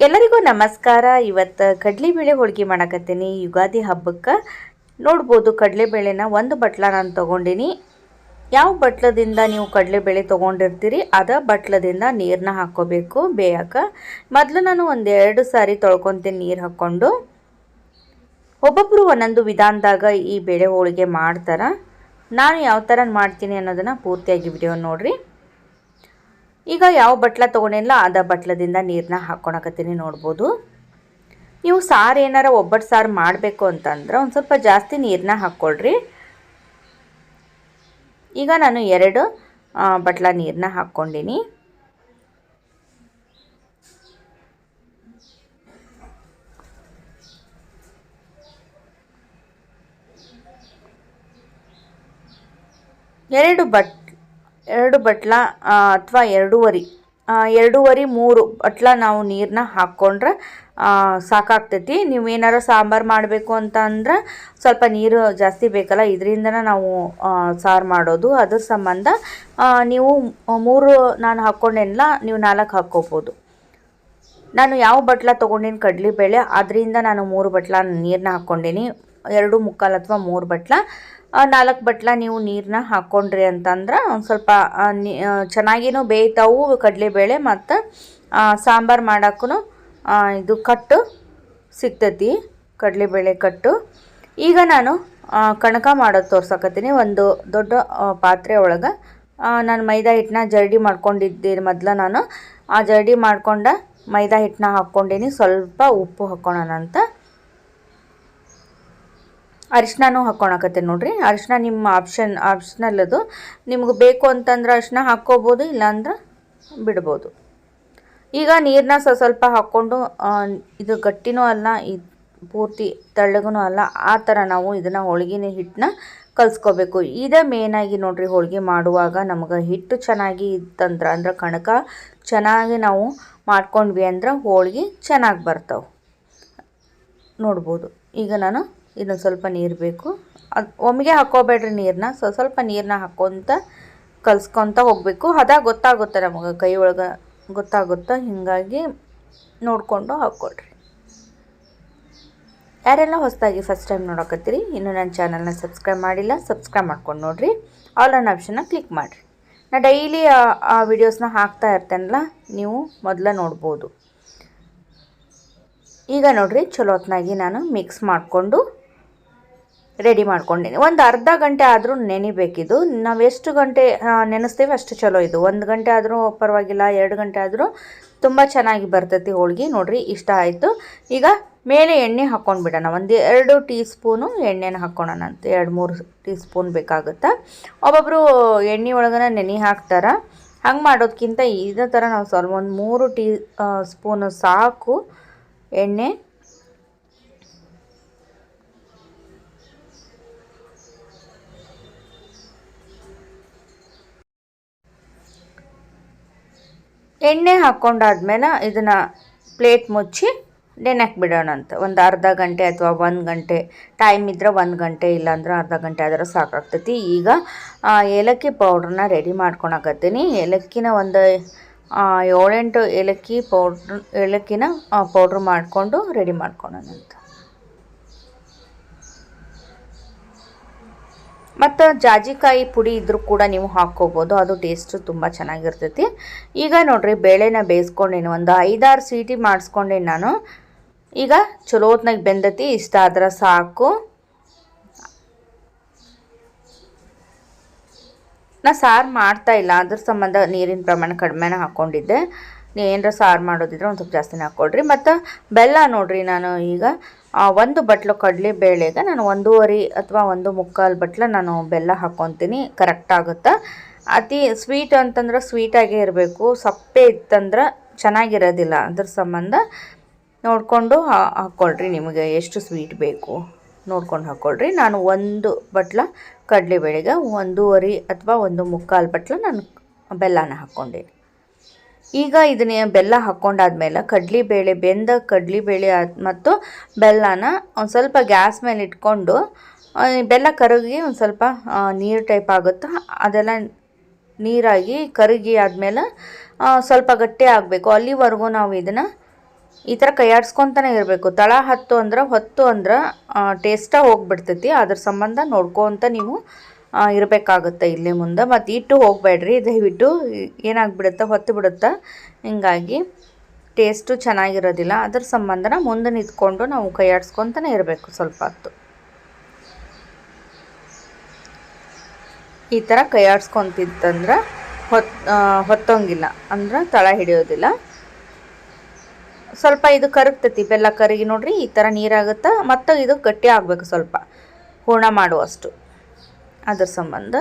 ಎಲ್ಲರಿಗೂ ನಮಸ್ಕಾರ. ಇವತ್ತು ಕಡಲೆಬೇಳೆ ಹೋಳಿಗೆ ಮಾಡಕತ್ತೀನಿ ಯುಗಾದಿ ಹಬ್ಬಕ್ಕೆ. ನೋಡ್ಬೋದು ಕಡಲೆಬೇಳೆನ ಒಂದು ಬಟ್ಲ ನಾನು ತೊಗೊಂಡಿನಿ. ಯಾವ ಬಟ್ಲದಿಂದ ನೀವು ಕಡಲೆಬೇಳೆ ತೊಗೊಂಡಿರ್ತೀರಿ ಅದ ಬಟ್ಲದಿಂದ ನೀರನ್ನ ಹಾಕ್ಕೋಬೇಕು ಬೇಯಕ್ಕೆ. ಮೊದಲು ನಾನು ಒಂದೆರಡು ಸಾರಿ ತೊಳ್ಕೊತೀನಿ ನೀರು ಹಾಕ್ಕೊಂಡು. ಒಬ್ಬೊಬ್ಬರು ಒಂದೊಂದು ವಿಧಾನದಾಗ ಈ ಬೇಳೆ ಹೋಳಿಗೆ ಮಾಡ್ತಾರೆ. ನಾನು ಯಾವ ಥರ ಮಾಡ್ತೀನಿ ಅನ್ನೋದನ್ನು ಪೂರ್ತಿಯಾಗಿ ವಿಡಿಯೋ ನೋಡಿರಿ. ಈಗ ಯಾವ ಬಟ್ಲ ತೊಗೊಂಡಿಲ್ಲ ಅದ ಬಟ್ಲದಿಂದ ನೀರನ್ನ ಹಾಕ್ಕೊಳಕತ್ತೀನಿ. ನೋಡ್ಬೋದು ನೀವು ಸಾರು ಏನಾರ ಒಬ್ಬಟ್ಟು ಸಾರು ಮಾಡಬೇಕು ಅಂತಂದ್ರೆ ಒಂದು ಸ್ವಲ್ಪ ಜಾಸ್ತಿ ನೀರನ್ನ ಹಾಕ್ಕೊಳ್ರಿ. ಈಗ ನಾನು 2 ಬಟ್ಲ ನೀರನ್ನ ಹಾಕ್ಕೊಂಡಿನಿ. ಎರಡು ಬಟ್ಲ ಅಥವಾ ಎರಡೂವರೆ 3 ಬಟ್ಲ ನಾವು ನೀರನ್ನ ಹಾಕ್ಕೊಂಡ್ರೆ ಸಾಕಾಗ್ತೈತಿ. ನೀವೇನಾರ ಸಾಂಬಾರು ಮಾಡಬೇಕು ಅಂತ ಅಂದ್ರೆ ಸ್ವಲ್ಪ ನೀರು ಜಾಸ್ತಿ ಬೇಕಲ್ಲ, ಇದರಿಂದನೇ ನಾವು ಸಾರು ಮಾಡೋದು. ಅದ್ರ ಸಂಬಂಧ ನೀವು 3 ನಾನು ಹಾಕ್ಕೊಂಡೇನಿಲ್ಲ, ನೀವು 4 ಹಾಕ್ಕೋಬೋದು. ನಾನು ಯಾವ ಬಟ್ಲ ತೊಗೊಂಡಿನಿ ಕಡಲೆಬೇಳೆ ಅದರಿಂದ ನಾನು 3 ಬಟ್ಲ ನೀರನ್ನ ಹಾಕ್ಕೊಂಡೀನಿ. 2.25 ಅಥವಾ 3 ಬಟ್ಲ 4 ಬಟ್ಲ ನೀವು ನೀರನ್ನ ಹಾಕ್ಕೊಂಡ್ರಿ ಅಂತಂದ್ರೆ ಒಂದು ಸ್ವಲ್ಪ ಚೆನ್ನಾಗಿನೂ ಬೇಯ್ತಾವು ಕಡಲೆಬೇಳೆ. ಮತ್ತು ಸಾಂಬಾರು ಮಾಡೋಕ್ಕೂ ಇದು ಕಟ್ಟು ಸಿಗ್ತೈತಿ, ಕಡಲೆಬೇಳೆ ಕಟ್ಟು. ಈಗ ನಾನು ಕಣಕ ಮಾಡೋದು ತೋರ್ಸಕತ್ತೀನಿ. ಒಂದು ದೊಡ್ಡ ಪಾತ್ರೆ ಒಳಗೆ ನಾನು ಮೈದಾ ಹಿಟ್ಟನ್ನ ಜರಡಿ ಮಾಡ್ಕೊಂಡಿದ್ದೀನಿ. ಮೊದಲು ನಾನು ಆ ಜರಡಿ ಮಾಡ್ಕೊಂಡ ಮೈದಾ ಹಿಟ್ಟನ್ನ ಹಾಕ್ಕೊಂಡೀನಿ. ಸ್ವಲ್ಪ ಉಪ್ಪು ಹಾಕ್ಕೊಳ್ಳೋಣ ಅಂತ ಅರಿಶಿನೂ ಹಾಕ್ಕೊಳಕತ್ತೆ ನೋಡಿರಿ. ಅರಿಶಿನ ನಿಮ್ಮ ಆಪ್ಷನಲ್ ಅದು. ನಿಮ್ಗೆ ಬೇಕು ಅಂತಂದ್ರೆ ಅರಿಶಿನ ಹಾಕ್ಕೋಬೋದು, ಇಲ್ಲಾಂದ್ರೆ ಬಿಡ್ಬೋದು. ಈಗ ನೀರನ್ನ ಸ್ವಲ್ಪ ಹಾಕ್ಕೊಂಡು, ಇದು ಗಟ್ಟಿನೂ ಅಲ್ಲ ಪೂರ್ತಿ ತೆಳ್ಳಗೂ ಅಲ್ಲ, ಆ ಥರ ನಾವು ಇದನ್ನು ಹೋಳಿಗೆ ಹಿಟ್ಟನ್ನ ಕಲಿಸ್ಕೋಬೇಕು. ಇದೇ ಮೇನಾಗಿ ನೋಡಿರಿ. ಹೋಳಿಗೆ ಮಾಡುವಾಗ ನಮ್ಗೆ ಹಿಟ್ಟು ಚೆನ್ನಾಗಿ ಇತ್ತಂದ್ರೆ ಅಂದ್ರೆ ಕಣಕ ಚೆನ್ನಾಗಿ ನಾವು ಮಾಡ್ಕೊಂಡ್ವಿ ಅಂದ್ರೆ ಹೋಳಿಗೆ ಚೆನ್ನಾಗಿ ಬರ್ತಾವೆ. ನೋಡ್ಬೋದು. ಈಗ ನಾನು ಇನ್ನೊಂದು ಸ್ವಲ್ಪ ನೀರು ಬೇಕು. ಅದು ಒಮ್ಮೆಗೆ ಹಾಕ್ಕೋಬೇಡ್ರಿ ನೀರನ್ನ. ಸ್ವಲ್ಪ ನೀರನ್ನ ಹಾಕ್ಕೊತ ಕಲಿಸ್ಕೊತ ಹೋಗಬೇಕು. ಹದ ಗೊತ್ತಾಗುತ್ತೆ ನಮಗೆ, ಕೈ ಒಳಗೆ ಗೊತ್ತಾಗುತ್ತೆ. ಹೀಗಾಗಿ ನೋಡಿಕೊಂಡು ಹಾಕ್ಕೊಳ್ರಿ. ಯಾರೆಲ್ಲ ಹೊಸದಾಗಿ ಫಸ್ಟ್ ಟೈಮ್ ನೋಡಕತ್ತೀರಿ, ಇನ್ನೂ ನನ್ನ ಚಾನಲ್ನ ಸಬ್ಸ್ಕ್ರೈಬ್ ಮಾಡಿಲ್ಲ, ಸಬ್ಸ್ಕ್ರೈಬ್ ಮಾಡ್ಕೊಂಡು ನೋಡಿರಿ. ಆಲ್ ಆನ್ ಆಪ್ಷನ್ನ ಕ್ಲಿಕ್ ಮಾಡಿರಿ. ನಾನು ಡೈಲಿ ಆ ವಿಡಿಯೋಸ್ನ ಹಾಕ್ತಾ ಇರ್ತೇನಲ್ಲ, ನೀವು ಮೊದಲ ನೋಡ್ಬೋದು. ಈಗ ನೋಡಿರಿ, ಚಲೋ ಹೊತ್ನಾಗಿ ನಾನು ಮಿಕ್ಸ್ ಮಾಡಿಕೊಂಡು ರೆಡಿ ಮಾಡ್ಕೊಂಡೀನಿ. ಒಂದು ಅರ್ಧ ಗಂಟೆ ಆದರೂ ನೆನಿಬೇಕಿದು. ನಾವು ಎಷ್ಟು ಗಂಟೆ ನೆನೆಸ್ತೀವಿ ಅಷ್ಟು ಚಲೋ ಇದು. 1 ಗಂಟೆ ಆದರೂ ಪರವಾಗಿಲ್ಲ, 2 ಗಂಟೆ ಆದರೂ ತುಂಬ ಚೆನ್ನಾಗಿ ಬರ್ತೈತಿ ಹೋಳಿಗೆ. ನೋಡಿರಿ, ಇಷ್ಟ ಆಯಿತು. ಈಗ ಮೇಲೆ ಎಣ್ಣೆ ಹಾಕ್ಕೊಂಡು ಬಿಡೋಣ. 1-2 ಟೀ ಸ್ಪೂನು ಎಣ್ಣೆನ ಹಾಕ್ಕೊಳ್ಳೋಣ ಅಂತ. 2-3 ಟೀ ಸ್ಪೂನ್ ಬೇಕಾಗುತ್ತೆ. ಒಬ್ಬೊಬ್ಬರು ಎಣ್ಣೆ ಒಳಗನ ನೆನೆ ಹಾಕ್ತಾರೆ. ಹಂಗೆ ಮಾಡೋದಕ್ಕಿಂತ ಇದೇ ಥರ ನಾವು ಸ್ವಲ್ಪ 3 ಟೀ ಸ್ಪೂನು ಸಾಕು ಎಣ್ಣೆ. ಎಣ್ಣೆ ಹಾಕ್ಕೊಂಡಾದ್ಮೇಲೆ ಇದನ್ನು ಪ್ಲೇಟ್ ಮುಚ್ಚಿ ನೆನೆಕ್ಕೆ ಬಿಡೋಣ ಅಂತ. ಒಂದು ಅರ್ಧ ಗಂಟೆ ಅಥವಾ 1 ಗಂಟೆ ಟೈಮ್ ಇದ್ದರೆ 1 ಗಂಟೆ, ಇಲ್ಲಾಂದ್ರೆ ಅರ್ಧ ಗಂಟೆ ಆದ್ರೆ ಸಾಕಾಗ್ತೈತಿ. ಈಗ ಏಲಕ್ಕಿ ಪೌಡ್ರನ್ನ ರೆಡಿ ಮಾಡ್ಕೊಳಕತ್ತೀನಿ. ಏಲಕ್ಕಿನ ಒಂದು 7-8 ಏಲಕ್ಕಿನ ಪೌಡ್ರ್ ಮಾಡಿಕೊಂಡು ರೆಡಿ ಮಾಡ್ಕೊಳೋಣ ಅಂತ. ಮತ್ತು ಜಾಜಿಕಾಯಿ ಪುಡಿ ಇದ್ರೂ ಕೂಡ ನೀವು ಹಾಕ್ಕೋಬೋದು, ಅದು ಟೇಸ್ಟು ತುಂಬ ಚೆನ್ನಾಗಿರ್ತೈತಿ. ಈಗ ನೋಡಿರಿ, ಬೇಳೆನ ಬೇಯಿಸ್ಕೊಂಡೇನು, ಒಂದು 5-6 ಸೀಟಿ ಮಾಡಿಸ್ಕೊಂಡೇನು ನಾನು. ಈಗ ಚಲೋತ್ನಾಗ ಬೆಂದತಿ. ಇಷ್ಟ ಆದ್ರೆ ಸಾಕು. ನಾ ಸಾರು ಮಾಡ್ತಾಯಿಲ್ಲ, ಅದ್ರ ಸಂಬಂಧ ನೀರಿನ ಪ್ರಮಾಣ ಕಡಿಮೆನ ಹಾಕ್ಕೊಂಡಿದ್ದೆ. ನೀವು ಏನರ ಸಾರು ಮಾಡೋದಿದ್ರೆ ಒಂದು ಸ್ವಲ್ಪ ಜಾಸ್ತಿನೇ ಹಾಕ್ಕೊಳ್ರಿ. ಮತ್ತು ಬೆಲ್ಲ ನೋಡಿರಿ, ನಾನು ಈಗ 1 ಬಟ್ಲು ಕಡಲೆ ಬೇಳೆಗೆ ನಾನು 1.5 ಅಥವಾ 1.25 ಬಟ್ಲ ನಾನು ಬೆಲ್ಲ ಹಾಕ್ಕೊತೀನಿ. ಕರೆಕ್ಟ್ ಆಗುತ್ತೆ. ಅತಿ ಸ್ವೀಟ್ ಅಂತಂದ್ರೆ ಸ್ವೀಟಾಗೇ ಇರಬೇಕು, ಸಪ್ಪೆ ಇತ್ತಂದ್ರೆ ಚೆನ್ನಾಗಿರೋದಿಲ್ಲ. ಅದ್ರ ಸಂಬಂಧ ನೋಡಿಕೊಂಡು ಹಾಕ್ಕೊಳ್ರಿ. ನಿಮಗೆ ಎಷ್ಟು ಸ್ವೀಟ್ ಬೇಕು ನೋಡ್ಕೊಂಡು ಹಾಕ್ಕೊಳ್ರಿ. ನಾನು 1 ಬಟ್ಲ ಕಡಲೆಬೇಳೆಗೆ 1.5 ಅಥವಾ 1.25 ಬಟ್ಲ ನಾನು ಬೆಲ್ಲನ ಹಾಕ್ಕೊಂಡೇನಿ. ಈಗ ಇದನ್ನ ಬೆಲ್ಲ ಹಾಕ್ಕೊಂಡಾದ್ಮೇಲೆ ಬೆಂದ ಕಡಲೆಬೇಳೆ ಮತ್ತು ಬೆಲ್ಲನ ಒಂದು ಸ್ವಲ್ಪ ಗ್ಯಾಸ್ ಮೇಲೆ ಇಟ್ಕೊಂಡು, ಬೆಲ್ಲ ಕರಗಿ ಒಂದು ಸ್ವಲ್ಪ ನೀರು ಟೈಪ್ ಆಗುತ್ತೆ. ಅದೆಲ್ಲ ನೀರಾಗಿ ಕರಗಿ ಆದಮೇಲೆ ಸ್ವಲ್ಪ ಗಟ್ಟಿ ಆಗಬೇಕು. ಅಲ್ಲಿವರೆಗೂ ನಾವು ಇದನ್ನು ಈ ಥರ ಕೈಯಾಡಿಸ್ಕೊತಾನೆ ಇರಬೇಕು. ತಳ ಹೊತ್ತು ಅಂದ್ರೆ ಟೇಸ್ಟಾಗಿ ಹೋಗ್ಬಿಡ್ತೈತಿ. ಅದ್ರ ಸಂಬಂಧ ನೋಡ್ಕೊತ ನೀವು ಇರಬೇಕಾಗುತ್ತೆ ಇಲ್ಲಿ ಮುಂದೆ. ಮತ್ತು ಇಟ್ಟು ಹೋಗಬೇಡ್ರಿ, ದಯವಿಟ್ಟು ಏನಾಗ್ಬಿಡುತ್ತೆ, ಹೊತ್ತು ಬಿಡುತ್ತೆ. ಹಿಂಗಾಗಿ ಟೇಸ್ಟು ಚೆನ್ನಾಗಿರೋದಿಲ್ಲ. ಅದ್ರ ಸಂಬಂಧನ ಮುಂದೆ ನಿಂತ್ಕೊಂಡು ನಾವು ಕೈಯಾಡಿಸ್ಕೊತಾನೆ ಇರಬೇಕು ಸ್ವಲ್ಪ ಹೊತ್ತು. ಈ ಥರ ಕೈಯಾಡಿಸ್ಕೊತಿತ್ತಂದ್ರೆ ಹೊತ್ತೋಂಗಿಲ್ಲ, ಅಂದ್ರೆ ತಳ ಹಿಡಿಯೋದಿಲ್ಲ. ಸ್ವಲ್ಪ ಇದು ಕರಗ್ತೈತಿ, ಬೆಲ್ಲ ಕರಗಿ ನೋಡ್ರಿ ಈ ಥರ ನೀರಾಗುತ್ತೆ. ಮತ್ತು ಇದು ಗಟ್ಟಿ ಆಗಬೇಕು, ಸ್ವಲ್ಪ ಹೂರ್ಣ ಮಾಡುವಷ್ಟು. ಅದ್ರ ಸಂಬಂಧ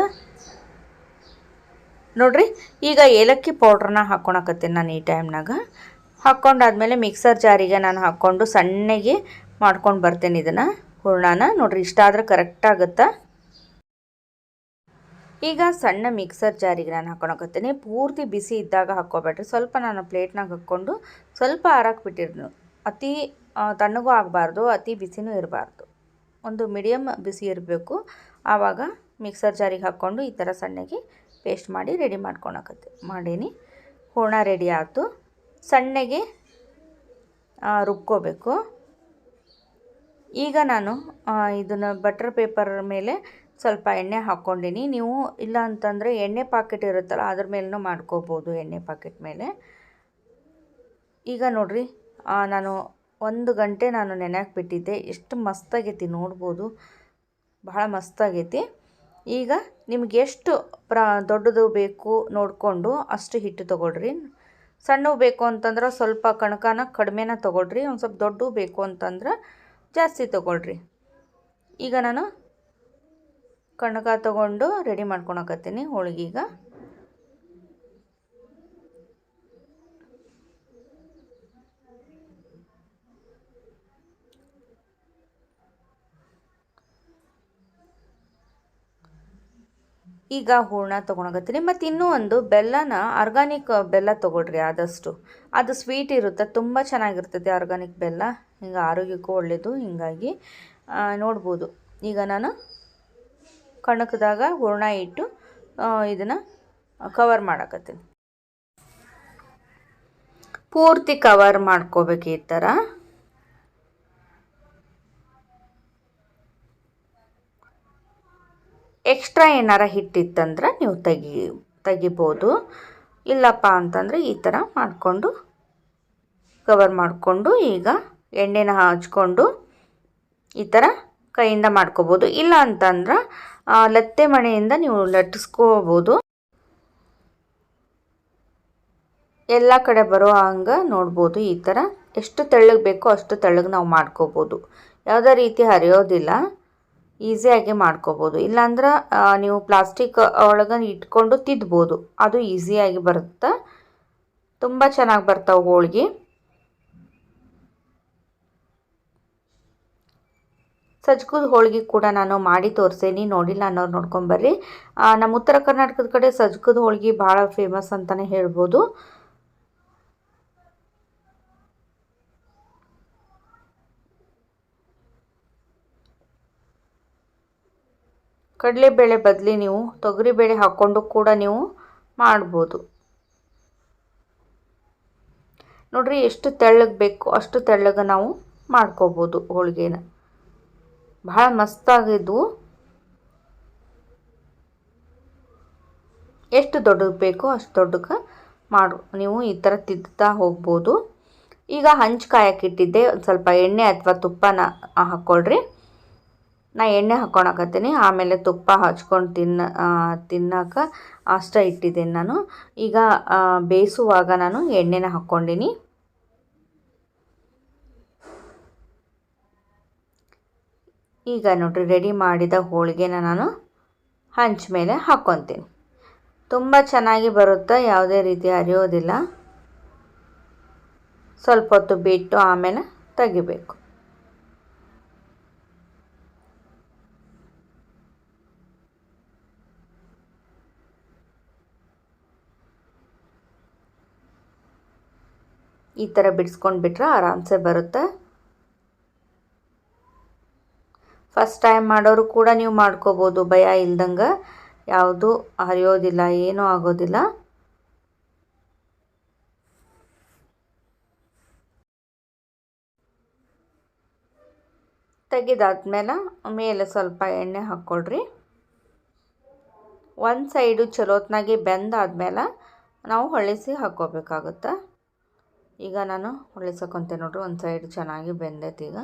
ನೋಡ್ರಿ ಈಗ ಏಲಕ್ಕಿ ಪೌಡ್ರನ್ನ ಹಾಕ್ಕೊಳಕತ್ತೀನಿ ನಾನು ಈ ಟೈಮ್ನಾಗ. ಹಾಕ್ಕೊಂಡಾದ್ಮೇಲೆ ಮಿಕ್ಸರ್ ಜಾರಿಗೆ ನಾನು ಹಾಕ್ಕೊಂಡು ಸಣ್ಣಗೆ ಮಾಡ್ಕೊಂಡು ಬರ್ತೇನೆ ಇದನ್ನು ಹೂರ್ಣನ. ನೋಡ್ರಿ ಇಷ್ಟ ಆದರೆ ಕರೆಕ್ಟ್ ಆಗುತ್ತೆ. ಈಗ ಸಣ್ಣ ಮಿಕ್ಸರ್ ಜಾರಿಗೆ ನಾನು ಹಾಕ್ಕೊಳಕತ್ತೀನಿ. ಪೂರ್ತಿ ಬಿಸಿ ಇದ್ದಾಗ ಹಾಕ್ಕೋಬೇಡ್ರಿ. ಸ್ವಲ್ಪ ನಾನು ಪ್ಲೇಟ್ನಾಗ ಹಾಕ್ಕೊಂಡು ಸ್ವಲ್ಪ ಆರಕ್ಕೆ ಬಿಟ್ಟಿರ್ತೀನಿ. ಅತಿ ತಣ್ಣಗೂ ಆಗಬಾರ್ದು, ಅತಿ ಬಿಸಿನೂ ಇರಬಾರ್ದು, ಒಂದು ಮೀಡಿಯಮ್ ಬಿಸಿ ಇರಬೇಕು. ಆವಾಗ ಮಿಕ್ಸರ್ ಜಾರಿಗೆ ಹಾಕ್ಕೊಂಡು ಈ ಥರ ಸಣ್ಣಗೆ ಪೇಸ್ಟ್ ಮಾಡಿ ರೆಡಿ ಮಾಡೀನಿ. ಹೂರ್ಣ ರೆಡಿ ಆಯಿತು. ಸಣ್ಣಗೆ ರುಬ್ಕೋಬೇಕು. ಈಗ ನಾನು ಇದನ್ನು ಬಟರ್ ಪೇಪರ್ ಮೇಲೆ ಸ್ವಲ್ಪ ಎಣ್ಣೆ ಹಾಕ್ಕೊಂಡೀನಿ. ನೀವು ಇಲ್ಲ ಅಂತಂದರೆ ಎಣ್ಣೆ ಪಾಕೆಟ್ ಇರುತ್ತಲ್ಲ ಅದ್ರ ಮೇಲೂ ಮಾಡ್ಕೋಬೋದು, ಎಣ್ಣೆ ಪಾಕೆಟ್ ಮೇಲೆ. ಈಗ ನೋಡ್ರಿ ನಾನು 1 ಗಂಟೆ ನಾನು ನೆನೆಯಕ್ಕೆ ಬಿಟ್ಟಿದ್ದೆ. ಎಷ್ಟು ಮಸ್ತಾಗೈತಿ ನೋಡ್ಬೋದು, ಬಹಳ ಮಸ್ತಾಗೈತಿ. ಈಗ ನಿಮ್ಗೆ ಎಷ್ಟು ದೊಡ್ಡದು ಬೇಕು ನೋಡಿಕೊಂಡು ಅಷ್ಟು ಹಿಟ್ಟು ತೊಗೊಳ್ರಿ. ಸಣ್ಣವು ಬೇಕು ಅಂತಂದ್ರೆ ಸ್ವಲ್ಪ ಕಣಕನ ಕಡಿಮೆನ ತೊಗೊಳ್ರಿ. ಒಂದು ಸ್ವಲ್ಪ ದೊಡ್ಡವು ಬೇಕು ಅಂತಂದ್ರೆ ಜಾಸ್ತಿ ತೊಗೊಳ್ರಿ. ಈಗ ನಾನು ಕಣಕ ತೊಗೊಂಡು ರೆಡಿ ಮಾಡ್ಕೊಳಕತ್ತೀನಿ ಹೋಳಿಗೆಗ. ಈಗ ಹೂರ್ಣ ತೊಗೊಳಕತ್ತೀನಿ. ಮತ್ತು ಇನ್ನೂ ಒಂದು ಬೆಲ್ಲನ ಆರ್ಗಾನಿಕ್ ಬೆಲ್ಲ ತೊಗೊಳ್ರಿ ಆದಷ್ಟು. ಅದು ಸ್ವೀಟ್ ಇರುತ್ತೆ, ತುಂಬ ಚೆನ್ನಾಗಿರ್ತೈತೆ ಆರ್ಗಾನಿಕ್ ಬೆಲ್ಲ. ಹಿಂಗೆ ಆರೋಗ್ಯಕ್ಕೂ ಒಳ್ಳೆಯದು. ಹೀಗಾಗಿ ನೋಡ್ಬೋದು. ಈಗ ನಾನು ಕಣಕದಾಗ ಹೂರ್ಣ ಇಟ್ಟು ಇದನ್ನು ಕವರ್ ಮಾಡಕತ್ತೀನಿ. ಪೂರ್ತಿ ಕವರ್ ಮಾಡ್ಕೋಬೇಕು ಈ ಥರ. ಎಕ್ಸ್ಟ್ರಾ ಏನಾರ ಹಿಟ್ಟಿತ್ತಂದ್ರೆ ನೀವು ತೆಗಿಬೋದು. ಇಲ್ಲಪ್ಪ ಅಂತಂದರೆ ಈ ಥರ ಮಾಡಿಕೊಂಡು ಕವರ್ ಮಾಡಿಕೊಂಡು ಈಗ ಎಣ್ಣೆನ ಹಚ್ಕೊಂಡು ಈ ಥರ ಕೈಯಿಂದ ಮಾಡ್ಕೋಬೋದು. ಇಲ್ಲ ಅಂತಂದ್ರೆ ಲತ್ತೆ ಮಣೆಯಿಂದ ನೀವು ಲಟ್ಟಿಸ್ಕೋಬೋದು. ಎಲ್ಲ ಕಡೆ ಬರೋ ಹಂಗೆ ನೋಡ್ಬೋದು. ಈ ಥರ ಎಷ್ಟು ತೆಳ್ಳಗೆ ಬೇಕೋ ಅಷ್ಟು ತೆಳ್ಳಗೆ ನಾವು ಮಾಡ್ಕೋಬೋದು. ಯಾವುದೇ ರೀತಿ ಹರಿಯೋದಿಲ್ಲ, ಈಸಿಯಾಗಿ ಮಾಡ್ಕೋಬೋದು. ಇಲ್ಲಾಂದ್ರೆ ನೀವು ಪ್ಲಾಸ್ಟಿಕ್ ಒಳಗೆ ಇಟ್ಕೊಂಡು ತಿದ್ಬೋದು, ಅದು ಈಸಿಯಾಗಿ ಬರುತ್ತೆ. ತುಂಬ ಚೆನ್ನಾಗಿ ಬರ್ತಾವೆ ಹೋಳ್ಗೆ. ಸಜ್ಕದ ಹೋಳ್ಗೆ ಕೂಡ ನಾನು ಮಾಡಿ ತೋರಿಸೇನಿ, ನೋಡಿಲ್ಲ ಅನ್ನೋರು ನೋಡ್ಕೊಂಬರ್ರಿ. ನಮ್ಮ ಉತ್ತರ ಕರ್ನಾಟಕದ ಕಡೆ ಸಜ್ಕದ ಹೋಳ್ಗೆ ಭಾಳ ಫೇಮಸ್ ಅಂತಲೇ ಹೇಳ್ಬೋದು. ಕಡಲೆಬೇಳೆ ಬದಲಿ ನೀವು ತೊಗರಿಬೇಳೆ ಹಾಕ್ಕೊಂಡು ಕೂಡ ನೀವು ಮಾಡ್ಬೋದು. ನೋಡ್ರಿ ಎಷ್ಟು ತೆಳ್ಳಗೆ ಬೇಕು ಅಷ್ಟು ತೆಳ್ಳಗೆ ನಾವು ಮಾಡ್ಕೋಬೋದು ಹೋಳಿಗೆನ. ಭಾಳ ಮಸ್ತಾಗಿದ್ವು. ಎಷ್ಟು ದೊಡ್ಡದು ಬೇಕೋ ಅಷ್ಟು ದೊಡ್ಡಕ್ಕೆ ನೀವು ಈ ಥರ ತಿದ್ದುತ್ತಾ ಹೋಗ್ಬೋದು. ಈಗ ಹಂಚು ಕಾಯಕ್ಕೆ ಇಟ್ಟಿದ್ದೆ, ಒಂದು ಸ್ವಲ್ಪ ಎಣ್ಣೆ ಅಥವಾ ತುಪ್ಪನ ಹಾಕ್ಕೊಳ್ರಿ. ನಾ ಎಣ್ಣೆ ಹಾಕ್ಕೊಳಕತ್ತೀನಿ, ಆಮೇಲೆ ತುಪ್ಪ ಹಚ್ಕೊಂಡು ತಿನ್ನೋಕೆ ಅಷ್ಟೇ ಇಟ್ಟಿದ್ದೀನಿ ನಾನು. ಈಗ ಬೇಯಿಸುವಾಗ ನಾನು ಎಣ್ಣೆನ ಹಾಕ್ಕೊಂಡಿನಿ. ಈಗ ನೋಡ್ರಿ ರೆಡಿ ಮಾಡಿದ ಹೋಳಿಗೆನ ನಾನು ಹಂಚ ಮೇಲೆ ಹಾಕ್ಕೊತೀನಿ. ತುಂಬ ಚೆನ್ನಾಗಿ ಬರುತ್ತೆ, ಯಾವುದೇ ರೀತಿ ಹರಿಯೋದಿಲ್ಲ. ಸ್ವಲ್ಪ ಹೊತ್ತು ಬಿಟ್ಟು ಆಮೇಲೆ ತೆಗಿಬೇಕು. ಈ ಥರ ಬಿಡಿಸ್ಕೊಂಡು ಬಿಟ್ರೆ ಆರಾಮ್ಸೆ ಬರುತ್ತೆ. ಫಸ್ಟ್ ಟೈಮ್ ಮಾಡೋರು ಕೂಡ ನೀವು ಮಾಡ್ಕೋಬೋದು, ಭಯ ಇಲ್ದಂಗೆ. ಯಾವುದು ಹರಿಯೋದಿಲ್ಲ, ಏನೂ ಆಗೋದಿಲ್ಲ. ತೆಗೆದಾದ್ಮೇಲೆ ಮೇಲೆ ಸ್ವಲ್ಪ ಎಣ್ಣೆ ಹಾಕ್ಕೊಳ್ರಿ. ಒಂದು ಸೈಡು ಚಲೋತ್ನಾಗೆ ಬೆಂದಾದ್ಮೇಲೆ ನಾವು ಹೊಳಿಸಿ ಹಾಕ್ಕೋಬೇಕಾಗುತ್ತೆ. ಈಗ ನಾನು ಹೊಳಿಸಕೊಂತೆ ನೋಡ್ರಿ, ಒಂದು ಸೈಡ್ ಚೆನ್ನಾಗಿ ಬೆಂದೈತಿ. ಈಗ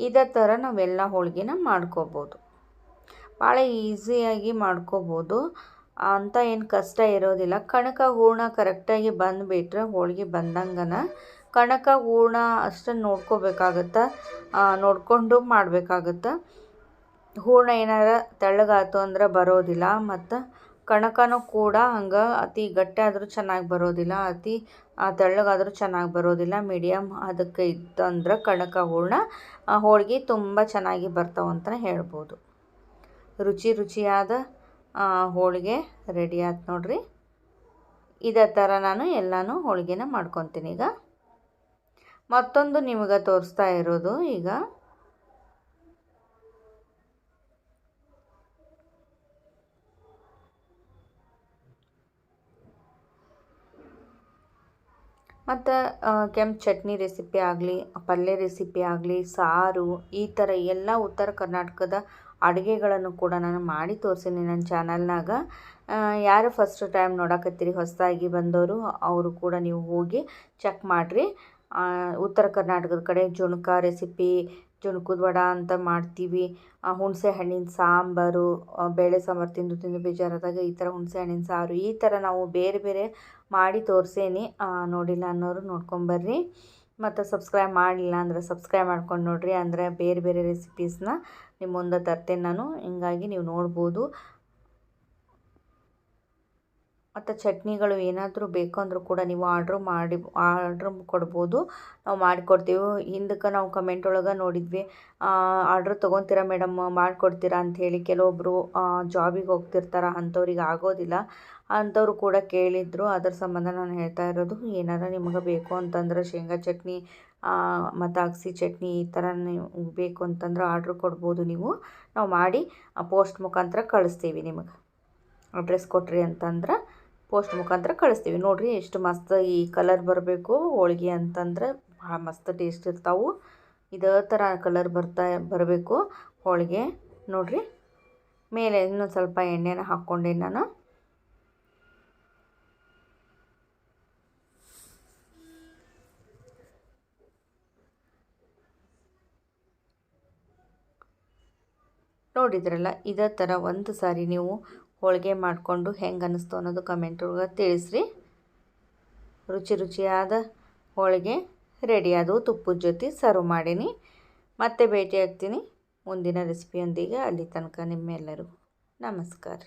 ಇದೇ ಥರ ನಾವೆಲ್ಲ ಹೋಳಿಗೆನ ಮಾಡ್ಕೋಬೋದು. ಭಾಳ ಈಸಿಯಾಗಿ ಮಾಡ್ಕೋಬೋದು, ಅಂತ ಏನು ಕಷ್ಟ ಇರೋದಿಲ್ಲ. ಕಣಕ ಹೂರ್ಣ ಕರೆಕ್ಟಾಗಿ ಬಂದುಬಿಟ್ರೆ ಹೋಳಿಗೆ ಬಂದಂಗನ ಕಣಕ ಹೂರ್ಣ ಅಷ್ಟನ್ನು ನೋಡ್ಕೋಬೇಕಾಗತ್ತೆ, ನೋಡಿಕೊಂಡು ಮಾಡಬೇಕಾಗತ್ತೆ. ಹೂರ್ಣ ಏನಾರ ತೆಳ್ಳಗಾಯ್ತು ಅಂದ್ರೆ ಬರೋದಿಲ್ಲ, ಮತ್ತು ಕಣಕನೂ ಕೂಡ ಹಂಗೆ ಅತಿ ಗಟ್ಟಿ ಆದರೂ ಚೆನ್ನಾಗಿ ಬರೋದಿಲ್ಲ, ಅತಿ ತೆಳ್ಳಗಾದರೂ ಚೆನ್ನಾಗಿ ಬರೋದಿಲ್ಲ. ಮೀಡಿಯಮ್ ಅದಕ್ಕೆ ಇತ್ತಂದ್ರೆ ಕಣಕ ಹೂರ್ಣ ಹೋಳಿಗೆ ತುಂಬ ಚೆನ್ನಾಗಿ ಬರ್ತಾವಂತಲೇ ಹೇಳ್ಬೋದು. ರುಚಿಯಾದ ಹೋಳಿಗೆ ರೆಡಿ ಆಯ್ತು ನೋಡ್ರಿ. ಇದೇ ಥರ ನಾನು ಎಲ್ಲನೂ ಹೋಳಿಗೆನ ಮಾಡ್ಕೊತೀನಿ. ಈಗ ಮತ್ತೊಂದು ನಿಮಗೆ ತೋರಿಸ್ತಾ ಇರೋದು, ಈಗ ಮತ್ತು ಕೆಂಪು ಚಟ್ನಿ ರೆಸಿಪಿ ಆಗಲಿ, ಪಲ್ಯ ರೆಸಿಪಿ ಆಗಲಿ, ಸಾರು, ಈ ಥರ ಎಲ್ಲ ಉತ್ತರ ಕರ್ನಾಟಕದ ಅಡುಗೆಗಳನ್ನು ಕೂಡ ನಾನು ಮಾಡಿ ತೋರಿಸೀನಿ ನನ್ನ ಚಾನಲ್ನಾಗ. ಯಾರು ಫಸ್ಟ್ ಟೈಮ್ ನೋಡಕತ್ತೀರಿ ಹೊಸದಾಗಿ ಬಂದವರು, ಅವರು ಕೂಡ ನೀವು ಹೋಗಿ ಚೆಕ್ ಮಾಡಿರಿ. ಉತ್ತರ ಕರ್ನಾಟಕದ ಕಡೆ ಜುಣಕ ರೆಸಿಪಿ, ಜುಣಕದ ವಡ ಅಂತ ಮಾಡ್ತೀವಿ. ಹುಣಸೆ ಹಣ್ಣಿನ ಸಾಂಬಾರು, ಬೇಳೆ ಸಾಂಬಾರು ತಿಂದು ಬೇಜಾರಾದಾಗ ಈ ಥರ ಹುಣಸೆ ಹಣ್ಣಿನ ಸಾರು, ಈ ಥರ ನಾವು ಬೇರೆ ಬೇರೆ ಮಾಡಿ ತೋರಿಸೇನಿ. ನೋಡಿಲ್ಲ ಅನ್ನೋರು ನೋಡ್ಕೊಂಬರ್ರಿ. ಮತ್ತು ಸಬ್ಸ್ಕ್ರೈಬ್ ಮಾಡಲಿಲ್ಲ ಅಂದರೆ ಸಬ್ಸ್ಕ್ರೈಬ್ ಮಾಡ್ಕೊಂಡು ನೋಡಿರಿ, ಅಂದರೆ ಬೇರೆ ಬೇರೆ ರೆಸಿಪೀಸ್ನ ನಿಮ್ಮ ಮುಂದೆ ತರ್ತೇನೆ ನಾನು, ಹಿಂಗಾಗಿ ನೀವು ನೋಡ್ಬೋದು. ಮತ್ತು ಚಟ್ನಿಗಳು ಏನಾದರೂ ಬೇಕು ಅಂದರೂ ಕೂಡ ನೀವು ಆರ್ಡ್ರ್ ಕೊಡ್ಬೋದು, ನಾವು ಮಾಡಿಕೊಡ್ತೀವಿ. ಹಿಂದಕ್ಕೆ ನಾವು ಕಮೆಂಟ್ ಒಳಗೆ ನೋಡಿದ್ವಿ, ಆರ್ಡ್ರ್ ತೊಗೊತೀರಾ ಮೇಡಮ್, ಮಾಡಿಕೊಡ್ತೀರಾ ಅಂಥೇಳಿ. ಕೆಲವೊಬ್ಬರು ಜಾಬಿಗೆ ಹೋಗ್ತಿರ್ತಾರೆ, ಅಂಥವ್ರಿಗೆ ಆಗೋದಿಲ್ಲ. ಅಂಥವ್ರು ಕೂಡ ಕೇಳಿದ್ರು, ಅದರ ಸಂಬಂಧ ನಾನು ಹೇಳ್ತಾ ಇರೋದು. ಏನಾರ ನಿಮಗೆ ಬೇಕು ಅಂತಂದ್ರೆ ಶೇಂಗಾ ಚಟ್ನಿ ಮತ್ತು ಅಗಸೆ ಚಟ್ನಿ ಈ ಥರ ನೀವು ಬೇಕು ಅಂತಂದ್ರೆ ಆರ್ಡ್ರ್ ಕೊಡ್ಬೋದು ನೀವು. ನಾವು ಮಾಡಿ ಪೋಸ್ಟ್ ಮುಖಾಂತರ ಕಳಿಸ್ತೀವಿ. ನಿಮಗೆ ಅಡ್ರೆಸ್ ಕೊಟ್ರಿ ಅಂತಂದ್ರೆ ಪೋಸ್ಟ್ ಮುಖಾಂತರ ಕಳಿಸ್ತೀವಿ. ನೋಡಿರಿ ಎಷ್ಟು ಮಸ್ತ್ ಈ ಕಲರ್ ಬರಬೇಕು ಹೋಳಿಗೆ ಅಂತಂದ್ರೆ ಭಾಳ ಮಸ್ತ್ ಟೇಸ್ಟ್ ಇರ್ತಾವೆ. ಇದೇ ಥರ ಕಲರ್ ಬರಬೇಕು ಹೋಳಿಗೆ. ನೋಡಿರಿ ಮೇಲೆ ಇನ್ನೊಂದು ಸ್ವಲ್ಪ ಎಣ್ಣೆನ ಹಾಕ್ಕೊಂಡೆ ನಾನು. ನೋಡಿದ್ರಲ್ಲ, ಇದೇ ಥರ ಒಂದು ಸಾರಿ ನೀವು ಹೋಳಿಗೆ ಮಾಡಿಕೊಂಡು ಹೆಂಗೆ ಅನ್ನಿಸ್ತು ಅನ್ನೋದು ಕಮೆಂಟ್ ಒಳಗೆ ತಿಳಿಸ್ರಿ. ರುಚಿಯಾದ ಹೋಳಿಗೆ ರೆಡಿ ಆದವು. ತುಪ್ಪದ ಜೊತೆ ಸರ್ವ್ ಮಾಡೀನಿ. ಮತ್ತೆ ಭೇಟಿ ಆಗ್ತೀನಿ ಮುಂದಿನ ರೆಸಿಪಿಯೊಂದಿಗೆ. ಅಲ್ಲಿ ತನಕ ನಿಮ್ಮೆಲ್ಲರಿಗೂ ನಮಸ್ಕಾರ.